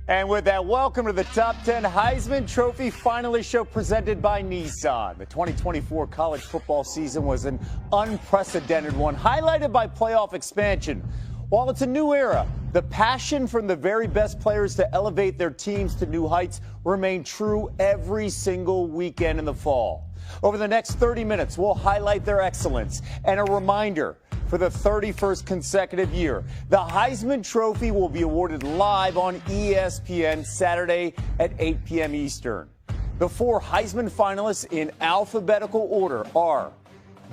And with that, welcome to the Top 10 Heisman Trophy Finalist Show presented by Nissan. The 2024 college football season was an unprecedented one, highlighted by playoff expansion. While it's a new era, the passion from the very best players to elevate their teams to new heights remain true every single weekend in the fall. Over the next 30 minutes, we'll highlight their excellence and a reminder. For the 31st consecutive year, the Heisman Trophy will be awarded live on ESPN Saturday at 8 p.m. Eastern. The four Heisman finalists in alphabetical order are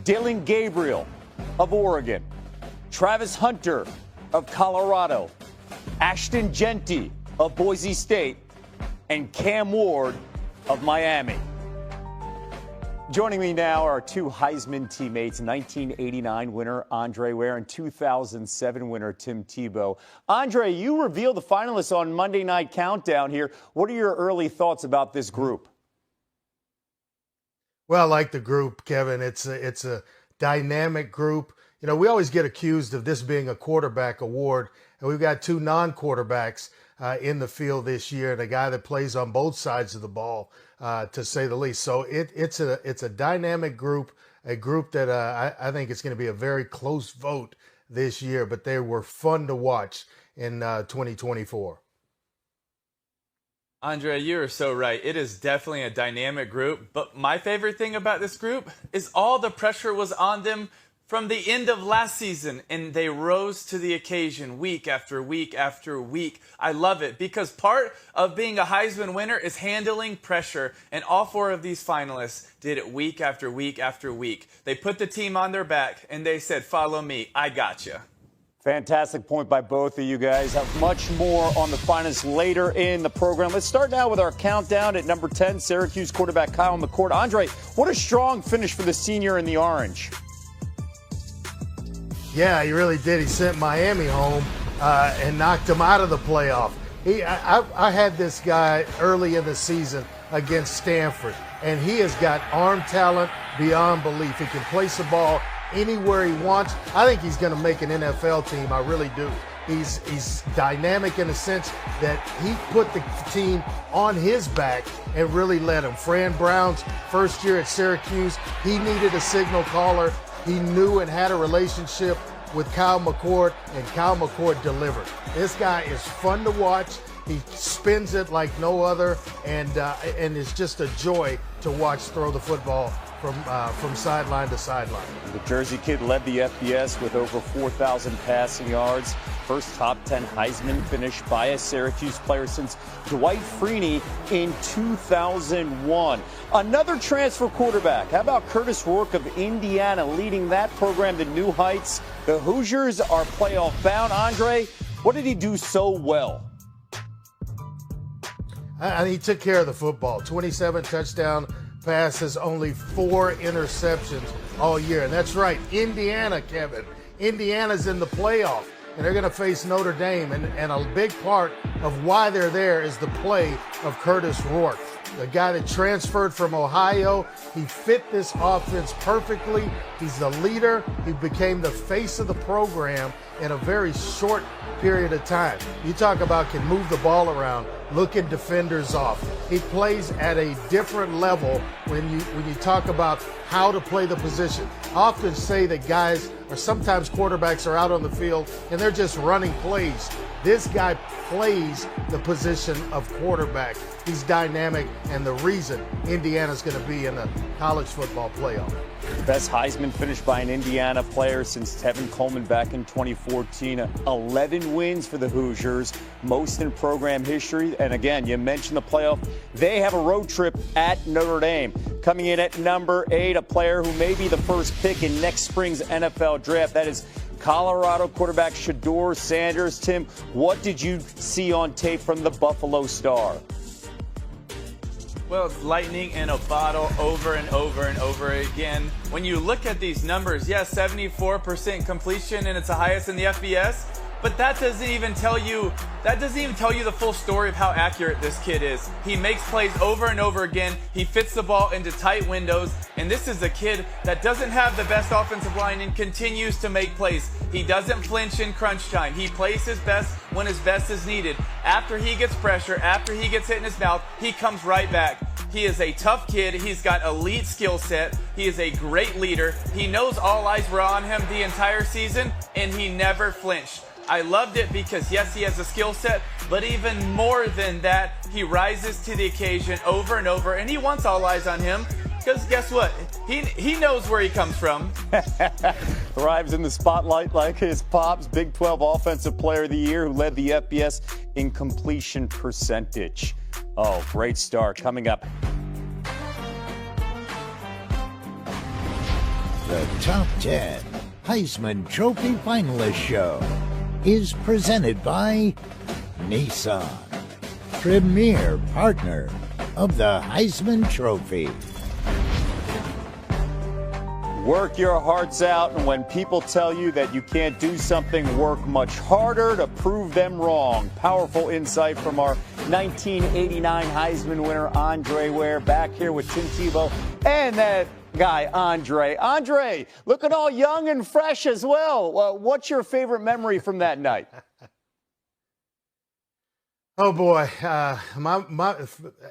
Dillon Gabriel of Oregon, Travis Hunter of Colorado, Ashton Jeanty of Boise State, and Cam Ward of Miami. Joining me now are two Heisman teammates, 1989 winner Andre Ware and 2007 winner Tim Tebow. Andre, you revealed the finalists on Monday Night Countdown here. What are your early thoughts about this group? Well, I like the group, Kevin. It's a dynamic group. You know, we always get accused of this being a quarterback award, and we've got two non-quarterbacks in the field this year, and a guy that plays on both sides of the ball, to say the least. So it's a dynamic group, a group that I think it's going to be a very close vote this year, but they were fun to watch in 2024. Andre, you are so right. It is definitely a dynamic group, but my favorite thing about this group is all the pressure was on them from the end of last season, and they rose to the occasion week after week after week. I love it because part of being a Heisman winner is handling pressure, and all four of these finalists did it week after week after week. They put the team on their back, and they said, follow me, I gotcha. Fantastic point by both of you guys. Have much more on the finalists later in the program. Let's start now with our countdown at number 10, Syracuse quarterback Kyle McCord. Andre, what a strong finish for the senior in the orange. Yeah, he really did. He sent Miami home and knocked them out of the playoff. I had this guy early in the season against Stanford, and he has got arm talent beyond belief. He can place the ball anywhere he wants. I think he's going to make an NFL team. I really do. He's dynamic in the sense that he put the team on his back and really led him. Fran Brown's first year at Syracuse, he needed a signal caller. He knew and had a relationship with Kyle McCord, and Kyle McCord delivered. This guy is fun to watch. He spins it like no other, and it's just a joy to watch throw the football from sideline to sideline. The Jersey kid led the FBS with over 4,000 passing yards. First top 10 Heisman finish by a Syracuse player since Dwight Freeney in 2001. Another transfer quarterback. How about Curtis Rourke of Indiana leading that program to new heights? The Hoosiers are playoff bound. Andre, what did he do so well? And he took care of the football. 27 touchdown passes, only 4 interceptions all year. And that's right, Indiana, Kevin. Indiana's in the playoff, and they're going to face Notre Dame. And a big part of why they're there is the play of Curtis Rourke, the guy that transferred from Ohio. He fit this offense perfectly. He's the leader. He became the face of the program in a very short period of time. You talk about can move the ball around, looking defenders off. He plays at a different level when you talk about how to play the position. I often say that guys or sometimes quarterbacks are out on the field and they're just running plays. This guy plays the position of quarterback. He's dynamic, and the reason Indiana's going to be in the college football playoff. Best Heisman finish by an Indiana player since Tevin Coleman back in 2014. 11 wins for the Hoosiers, most in program history. And again, you mentioned the playoff. They have a road trip at Notre Dame. Coming in at number 8, a player who may be the first pick in next spring's NFL draft. That is Colorado quarterback Shedeur Sanders. Tim, what did you see on tape from the Buffalo Star? Well, it's lightning in a bottle over and over and over again. When you look at these numbers, yes, 74% completion, and it's the highest in the FBS. But that doesn't even tell you the full story of how accurate this kid is. He makes plays over and over again. He fits the ball into tight windows. And this is a kid that doesn't have the best offensive line and continues to make plays. He doesn't flinch in crunch time. He plays his best when his best is needed. After he gets pressure, after he gets hit in his mouth, he comes right back. He is a tough kid. He's got elite skill set. He is a great leader. He knows all eyes were on him the entire season, and he never flinched. I loved it because, yes, he has a skill set, but even more than that, he rises to the occasion over and over, and he wants all eyes on him because guess what? He knows where he comes from. Thrives in the spotlight like his pops, Big 12 Offensive Player of the Year, who led the FBS in completion percentage. Oh, great start coming up. The Top 10 Heisman Trophy Finalist Show is presented by Nissan, premier partner of the Heisman Trophy. Work your hearts out, and when people tell you that you can't do something, work much harder to prove them wrong. Powerful insight from our 1989 Heisman winner, Andre Ware, back here with Tim Tebow and that guy, Andre. Andre, looking all young and fresh as well. What's your favorite memory from that night? Oh boy,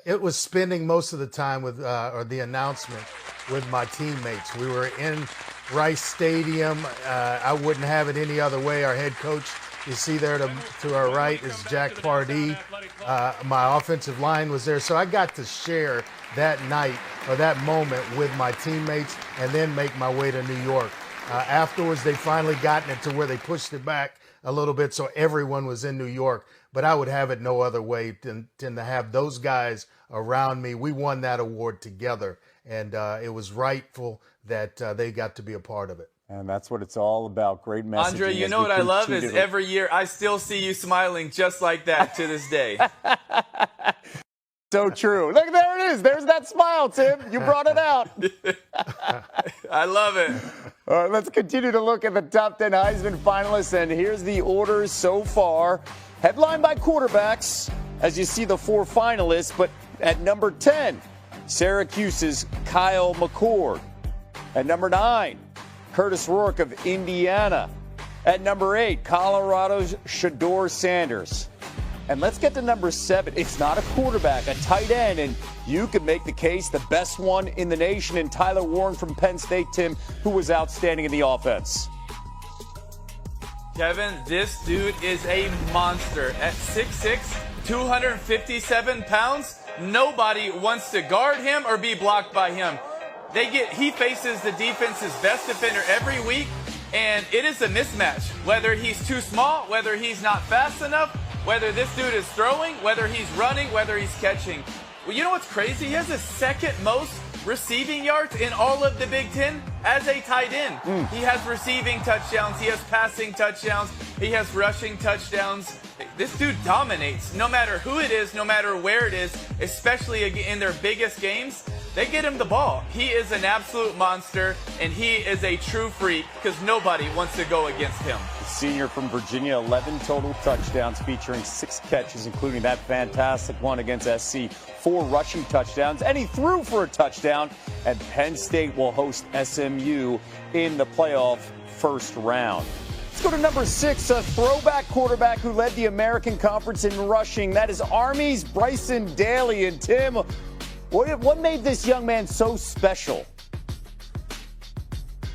it was spending most of the time with or the announcement with my teammates. We were in Rice Stadium. I wouldn't have it any other way. Our head coach, you see there to our right, is Jack Pardee. My offensive line was there, so I got to share that night or that moment with my teammates, and then make my way to New York. Afterwards, they finally gotten it to where they pushed it back a little bit, so everyone was in New York. But I would have it no other way than to have those guys around me. We won that award together, and it was rightful that they got to be a part of it. And that's what it's all about. Great messaging. Andre, you know what I love is every year I still see you smiling just like that to this day. So true. Look, there it is. There's that smile, Tim. You brought it out. I love it. All right, let's continue to look at the top 10 Heisman finalists, and here's the orders so far. Headlined by quarterbacks, as you see the 4 finalists, but at number 10, Syracuse's Kyle McCord. At number 9, Curtis Rourke of Indiana. At number 8, Colorado's Shedeur Sanders. And let's get to number 7. It's not a quarterback, a tight end, and you could make the case the best one in the nation in Tyler Warren from Penn State, Tim, who was outstanding in the offense. Kevin, this dude is a monster. At 6'6", 257 pounds, nobody wants to guard him or be blocked by him. He faces the defense's best defender every week, and it is a mismatch. Whether he's too small, whether he's not fast enough, whether this dude is throwing, whether he's running, whether he's catching. Well, you know what's crazy? He has the second most receiving yards in all of the Big Ten as a tight end. He has receiving touchdowns. He has passing touchdowns. He has rushing touchdowns. This dude dominates no matter who it is, no matter where it is, especially in their biggest games. They get him the ball. He is an absolute monster, and he is a true freak because nobody wants to go against him. Senior from Virginia, 11 total touchdowns featuring 6 catches, including that fantastic one against SC, 4 rushing touchdowns, and he threw for a touchdown. And Penn State will host SMU in the playoff first round. Let's go to number 6, a throwback quarterback who led the American Conference in rushing. That is Army's Bryson Daly. And Tim, what made this young man so special?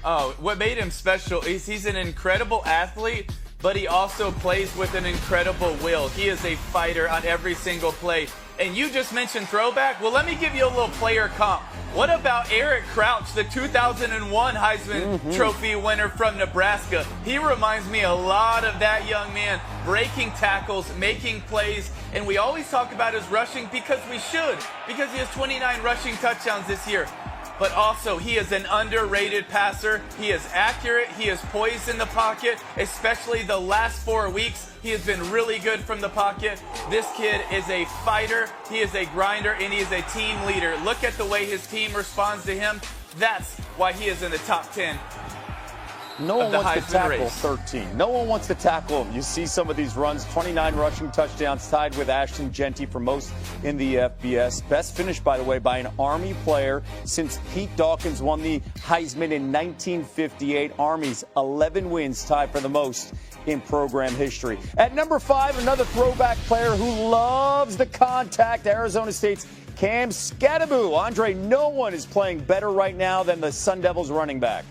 Oh, what made him special is he's an incredible athlete, but he also plays with an incredible will. He is a fighter on every single play. And you just mentioned throwback. Well, let me give you a little player comp. What about Eric Crouch, the 2001 Heisman Trophy winner from Nebraska? He reminds me a lot of that young man, breaking tackles, making plays, and we always talk about his rushing because we should, because he has 29 rushing touchdowns this year. But also, he is an underrated passer. He is accurate. He is poised in the pocket, especially the last 4 weeks. He has been really good from the pocket. This kid is a fighter. He is a grinder, and he is a team leader. Look at the way his team responds to him. That's why he is in the top 10. No of one the wants to Heisman tackle race. 13. No one wants to tackle him. You see some of these runs, 29 rushing touchdowns, tied with Ashton Genty for most in the FBS. Best finish, by the way, by an Army player since Pete Dawkins won the Heisman in 1958. Army's 11 wins, tied for the most in program history. At number 5, another throwback player who loves the contact, Arizona State's Cam Skattebo. Andre, no one is playing better right now than the Sun Devils running back.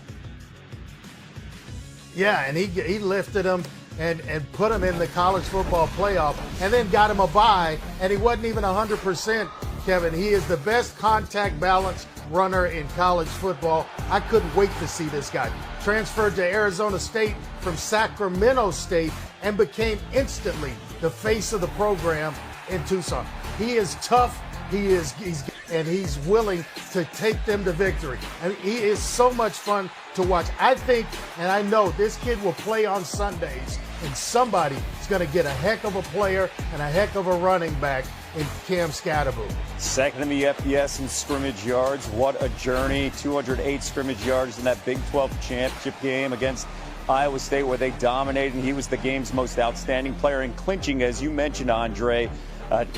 Yeah, and he lifted him and put him in the college football playoff and then got him a bye, and he wasn't even 100%, Kevin. He is the best contact balance runner in college football. I couldn't wait to see this guy. Transferred to Arizona State from Sacramento State and became instantly the face of the program in Tucson. He is tough. He's willing to take them to victory. And he is so much fun to watch. I think, and I know this kid will play on Sundays, and somebody is going to get a heck of a player and a heck of a running back in Cam Skattebo. Second in the FBS in scrimmage yards. What a journey. 208 scrimmage yards in that Big 12 championship game against Iowa State, where they dominated, and he was the game's most outstanding player. And clinching, as you mentioned, Andre,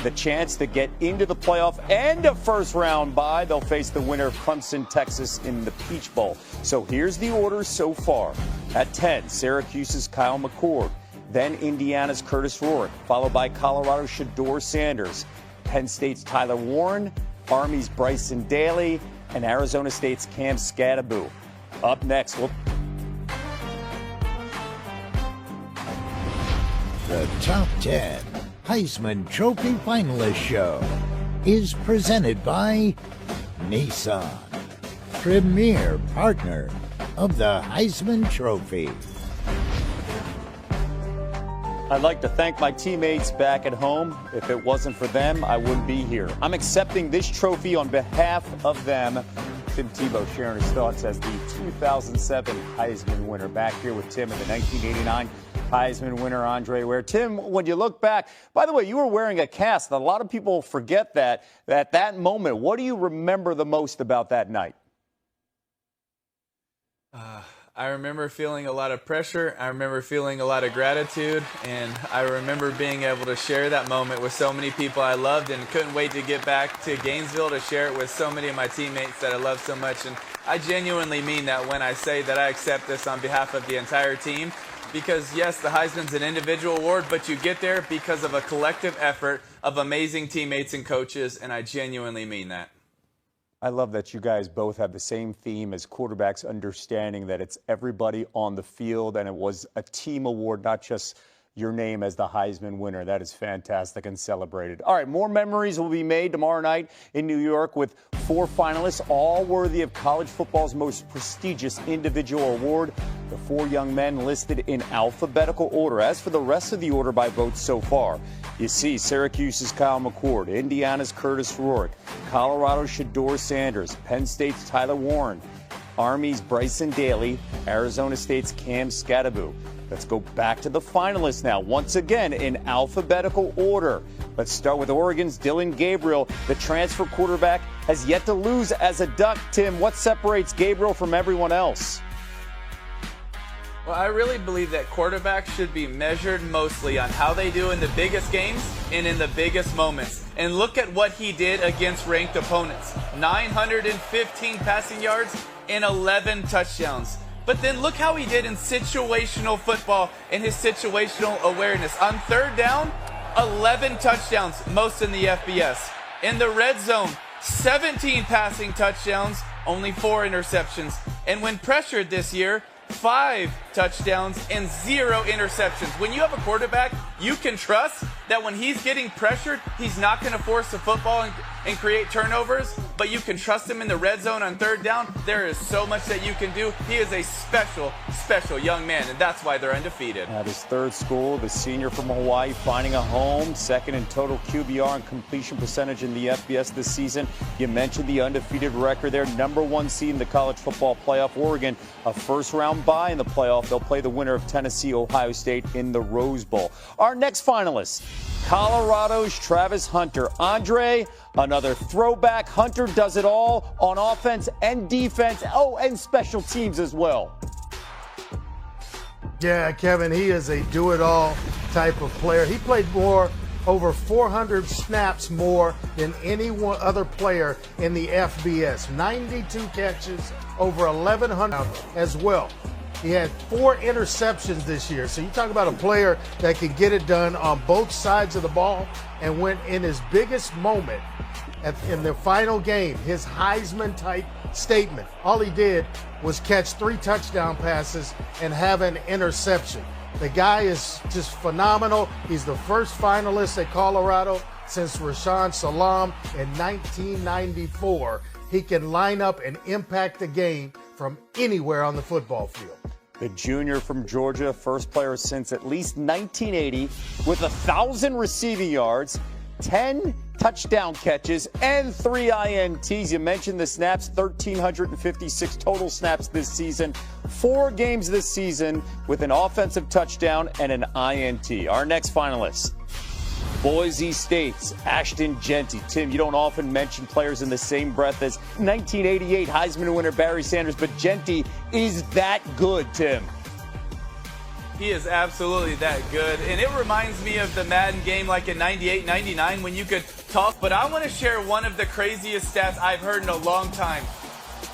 the chance to get into the playoff and a first-round bye. They'll face the winner of Clemson, Texas in the Peach Bowl. So here's the order so far. At 10, Syracuse's Kyle McCord. Then Indiana's Curtis Rourke, followed by Colorado's Shedeur Sanders. Penn State's Tyler Warren, Army's Bryson Daly, and Arizona State's Cam Skattebo. Up next, The Top 10 Heisman Trophy Finalist Show is presented by Nissan, premier partner of the Heisman Trophy. I'd like to thank my teammates back at home. If it wasn't for them, I wouldn't be here. I'm accepting this trophy on behalf of them. Tim Tebow sharing his thoughts as the 2007 Heisman winner. Back here with Tim in the 1989 Heisman winner, Andre Ware. Tim, when you look back, by the way, you were wearing a cast. A lot of people forget that at that moment. What do you remember the most about that night? I remember feeling a lot of pressure. I remember feeling a lot of gratitude. And I remember being able to share that moment with so many people I loved, and couldn't wait to get back to Gainesville to share it with so many of my teammates that I love so much. And I genuinely mean that when I say that I accept this on behalf of the entire team. Because, yes, the Heisman's an individual award, but you get there because of a collective effort of amazing teammates and coaches, and I genuinely mean that. I love that you guys both have the same theme as quarterbacks, understanding that it's everybody on the field, and it was a team award, not just your name as the Heisman winner. That is fantastic and celebrated. All right, more memories will be made tomorrow night in New York with 4 finalists, all worthy of college football's most prestigious individual award. The 4 young men listed in alphabetical order. As for the rest of the order by votes so far, you see Syracuse's Kyle McCord, Indiana's Curtis Rourke, Colorado's Shedeur Sanders, Penn State's Tyler Warren, Army's Bryson Daly, Arizona State's Cam Skattebo. Let's go back to the finalists now, once again in alphabetical order. Let's start with Oregon's Dylan Gabriel. The transfer quarterback has yet to lose as a Duck. Tim, what separates Gabriel from everyone else? Well, I really believe that quarterbacks should be measured mostly on how they do in the biggest games and in the biggest moments. And look at what he did against ranked opponents. 915 passing yards and 11 touchdowns. But then look how he did in situational football and his situational awareness. On third down, 11 touchdowns, most in the FBS. In the red zone, 17 passing touchdowns, only 4 interceptions. And when pressured this year, 5 touchdowns and 0 interceptions. When you have a quarterback, you can trust that when he's getting pressured, he's not going to force the football and create turnovers, but you can trust him in the red zone on third down. There is so much that you can do. He is a special, special young man, and that's why they're undefeated. At his third school, the senior from Hawaii finding a home, second in total QBR and completion percentage in the FBS this season. You mentioned the undefeated record there, number 1 seed in the college football playoff. Oregon, a first-round bye in the playoff. They'll play the winner of Tennessee, Ohio State in the Rose Bowl. Our next finalist, Colorado's Travis Hunter. Andre, another throwback. Hunter does it all on offense and defense. Oh, and special teams as well. Yeah, Kevin, he is a do-it-all type of player. He played over 400 snaps more than any one other player in the FBS. 92 catches, over 1,100 as well. He had 4 interceptions this year. So you talk about a player that can get it done on both sides of the ball, and went in his biggest moment in the final game, his Heisman-type statement. All he did was catch 3 touchdown passes and have an interception. The guy is just phenomenal. He's the first finalist at Colorado since Rashaan Salam in 1994. He can line up and impact the game from anywhere on the football field. The junior from Georgia, first player since at least 1980 with 1,000 receiving yards, 10 touchdown catches, and 3 INTs. You mentioned the snaps, 1,356 total snaps this season. 4 games this season with an offensive touchdown and an INT. Our next finalist, Boise State's Ashton Jeanty. Tim, you don't often mention players in the same breath as 1988 Heisman winner Barry Sanders, but Jeanty is that good, Tim. He is absolutely that good. And it reminds me of the Madden game like in 98, 99 when you could talk. But I want to share one of the craziest stats I've heard in a long time.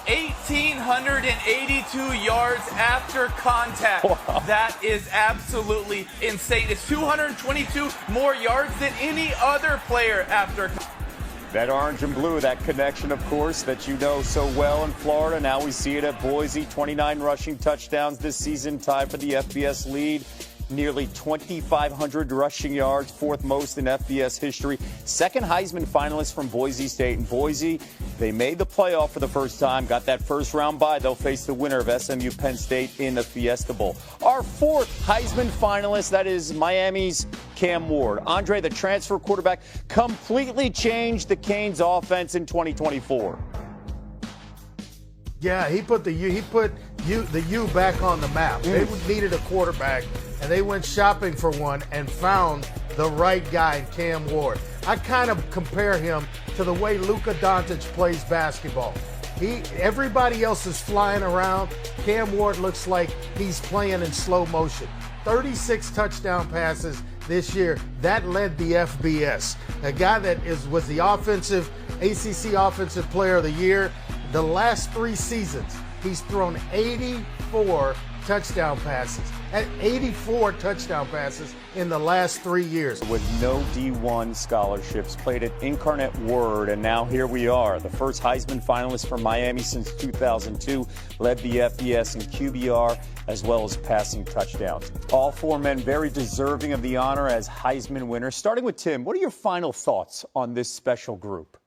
1,882 yards after contact. Wow. That is absolutely insane. It's 222 more yards than any other player after contact. That orange and blue, that connection, of course, that you know so well in Florida. Now we see it at Boise. 29 rushing touchdowns this season, tied for the FBS lead. Nearly 2,500 rushing yards, 4th most in FBS history. 2nd Heisman finalist from Boise State. And Boise, they made the playoff for the first time, got that first round bye. They'll face the winner of SMU Penn State in the Fiesta Bowl. Our 4th Heisman finalist, that is Miami's Cam Ward. Andre, the transfer quarterback, completely changed the Canes offense in 2024. Yeah, he put the U back on the map. They needed a quarterback, and they went shopping for one and found the right guy in Cam Ward. I kind of compare him to the way Luka Doncic plays basketball. Everybody else is flying around. Cam Ward looks like he's playing in slow motion. 36 touchdown passes this year. That led the FBS. A guy that was the ACC Offensive Player of the Year. The last 3 seasons, he's thrown 84 touchdown passes. 84 touchdown passes in the last 3 years. With no D1 scholarships, played at Incarnate Word, and now here we are. The first Heisman finalist from Miami since 2002, led the FBS in QBR as well as passing touchdowns. All 4 men very deserving of the honor as Heisman winners. Starting with Tim, what are your final thoughts on this special group?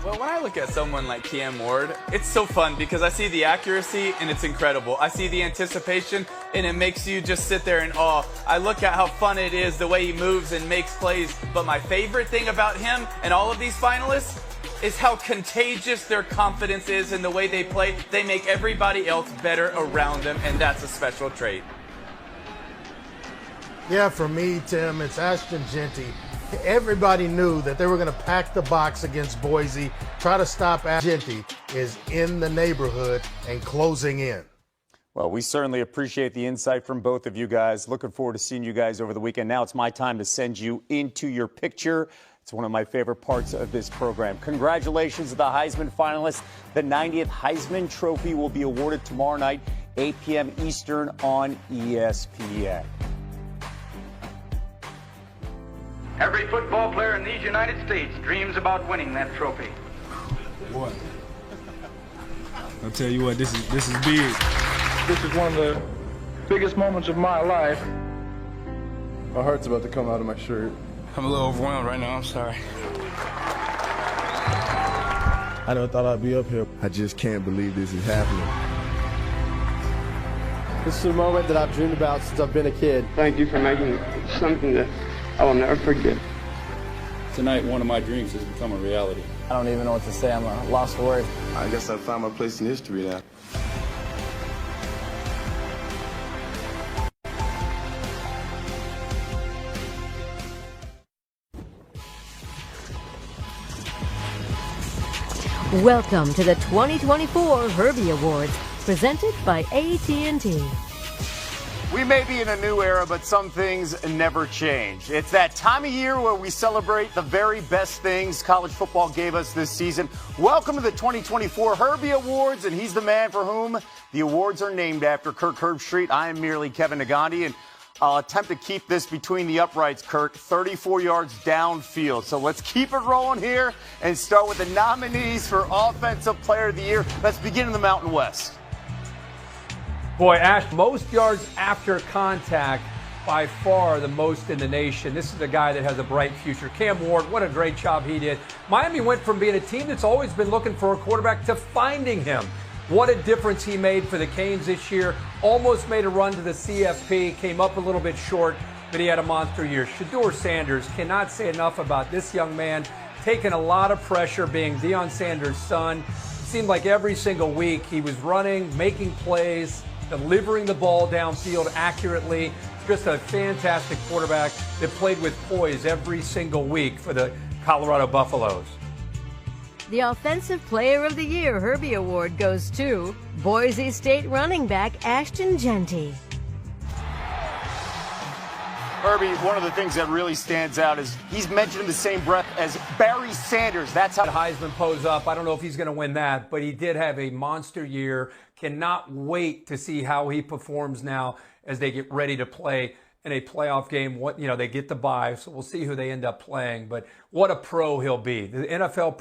Well, when I look at someone like Cam Ward, it's so fun because I see the accuracy and it's incredible. I see the anticipation and it makes you just sit there in awe. I look at how fun it is, the way he moves and makes plays. But my favorite thing about him and all of these finalists is how contagious their confidence is in the way they play. They make everybody else better around them, and that's a special trait. Yeah, for me, Tim, it's Ashton Jeanty. Everybody knew that they were going to pack the box against Boise. Try to stop Jeanty is in the neighborhood and closing in. Well, we certainly appreciate the insight from both of you guys. Looking forward to seeing you guys over the weekend. Now it's my time to send you into your picture. It's one of my favorite parts of this program. Congratulations to the Heisman finalists. The 90th Heisman Trophy will be awarded tomorrow night, 8 p.m. Eastern on ESPN. Every football player in these United States dreams about winning that trophy. Boy, I'll tell you what, this is big. This is one of the biggest moments of my life. My heart's about to come out of my shirt. I'm a little overwhelmed right now, I'm sorry. I never thought I'd be up here. I just can't believe this is happening. This is a moment that I've dreamed about since I've been a kid. Thank you for making something that I will never forget. Tonight, one of my dreams has become a reality. I don't even know what to say. I'm lost for words. I guess I found my place in history now. Welcome to the 2024 Herby Awards, presented by AT&T. We may be in a new era, but some things never change. It's that time of year where we celebrate the very best things college football gave us this season. Welcome to the 2024 Herby Awards, and he's the man for whom the awards are named after, Kirk Herbstreit. I am merely Kevin Nagandi, and I'll attempt to keep this between the uprights, Kirk, 34 yards downfield. So let's keep it rolling here and start with the nominees for Offensive Player of the Year. Let's begin in the Mountain West. Boy, Ash, most yards after contact, by far the most in the nation. This is a guy that has a bright future. Cam Ward, what a great job he did. Miami went from being a team that's always been looking for a quarterback to finding him. What a difference he made for the Canes this year. Almost made a run to the CFP, came up a little bit short, but he had a monster year. Shedeur Sanders, cannot say enough about this young man. Taking a lot of pressure, being Deion Sanders' son. Seemed like every single week he was running, making plays, delivering the ball downfield accurately. Just a fantastic quarterback that played with poise every single week for the Colorado Buffaloes. The Offensive Player of the Year Herby Award goes to Boise State running back Ashton Jeanty. Herby, one of the things that really stands out is he's mentioned in the same breath as Barry Sanders. That's how Heisman pose up. I don't know if he's going to win that, but he did have a monster year. Cannot wait to see how he performs now as they get ready to play in a playoff game. They get the bye, so we'll see who they end up playing. But what a pro he'll be. The NFL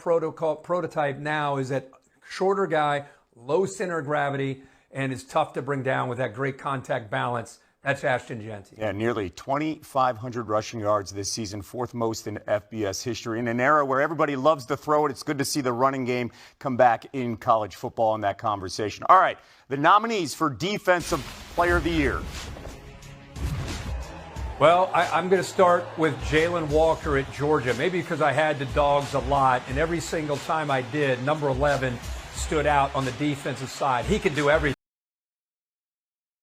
prototype now is that shorter guy, low center of gravity, and is tough to bring down with that great contact balance. That's Ashton Jeanty. Yeah, nearly 2,500 rushing yards this season, fourth most in FBS history. In an era where everybody loves to throw it, it's good to see the running game come back in college football in that conversation. All right, the nominees for Defensive Player of the Year. Well, I'm going to start with Jalen Walker at Georgia, maybe because I had the dogs a lot, and every single time I did, number 11 stood out on the defensive side. He could do everything.